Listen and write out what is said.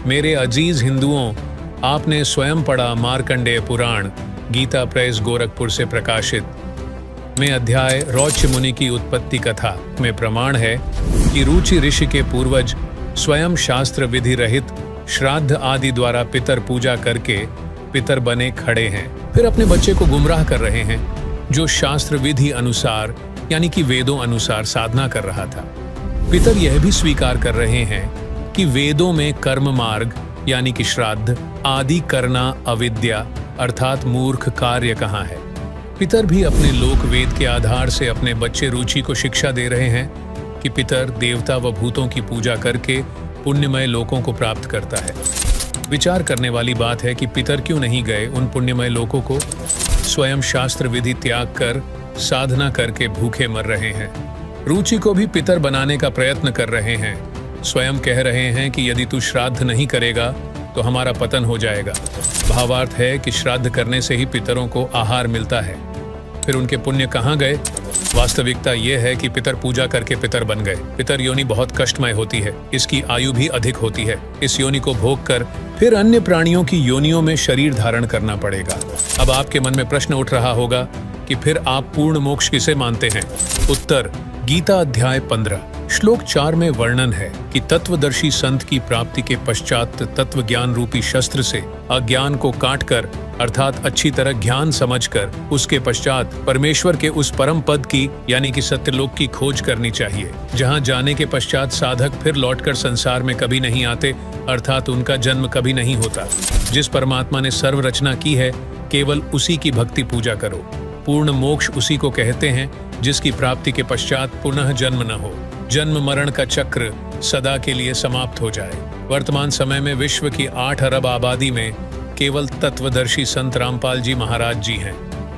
मेरे अजीज हिंदुओं, आपने स्वयं पढ़ा मार्कंडेय पुराण गीता प्रेस गोरखपुर से प्रकाशित में अध्याय रौच्य मुनि की उत्पत्ति कथा में प्रमाण है कि रुचि ऋषि के पूर्वज स्वयं शास्त्र विधि रहित श्राद्ध आदि द्वारा पितर पूजा करके पितर बने खड़े हैं, फिर अपने बच्चे को गुमराह कर रहे हैं जो शास्त्र विधि अनुसार यानी कि वेदों अनुसार साधना कर रहा था। पितर यह भी स्वीकार कर रहे हैं कि वेदों में कर्म मार्ग यानी कि श्राद्ध आदि करना अविद्या अर्थात मूर्ख कार्य कहाँ है। पितर भी अपने लोक वेद के आधार से अपने बच्चे रुचि को शिक्षा दे रहे हैं कि पितर देवता व भूतों की पूजा करके पुण्यमय लोकों को प्राप्त करता है। विचार करने वाली बात है कि पितर क्यों नहीं गए उन पुण्यमय लोकों को, स्वयं शास्त्र विधि त्याग कर साधना करके भूखे मर रहे हैं। रुचि को भी पितर बनाने का प्रयत्न कर रहे हैं, स्वयं कह रहे हैं कि यदि तू श्राद्ध नहीं करेगा तो हमारा पतन हो जाएगा। भावार्थ है कि श्राद्ध करने से ही पितरों को आहार मिलता है। फिर उनके पुण्य कहाँ गए? वास्तविकता यह है कि पितर पूजा करके पितर बन गए। पितर योनि बहुत कष्टमय होती है, इसकी आयु भी अधिक होती है। इस योनि को भोग कर फिर अन्य प्राणियों की योनियों में शरीर धारण करना पड़ेगा। अब आपके मन में प्रश्न उठ रहा होगा कि फिर आप पूर्ण मोक्ष किसे मानते हैं? उत्तर, गीता अध्याय 15 श्लोक 4 में वर्णन है कि तत्वदर्शी संत की प्राप्ति के पश्चात तत्व ज्ञान रूपी शस्त्र से अज्ञान को काटकर अर्थात अच्छी तरह ज्ञान समझकर उसके पश्चात परमेश्वर के उस परम पद की यानी कि सत्यलोक की खोज करनी चाहिए, जहां जाने के पश्चात साधक फिर लौटकर संसार में कभी नहीं आते अर्थात उनका जन्म कभी नहीं होता। जिस परमात्मा ने सर्व रचना की है केवल उसी की भक्ति पूजा करो। पूर्ण मोक्ष उसी को कहते हैं जिसकी प्राप्ति के पश्चात पुनः जन्म न हो, जन्म मरण का चक्र सदा के लिए समाप्त हो जाए। वर्तमान समय में विश्व की 8 अरब आबादी में केवल तत्वदर्शी संत रामपाल जी महाराज जी हैं।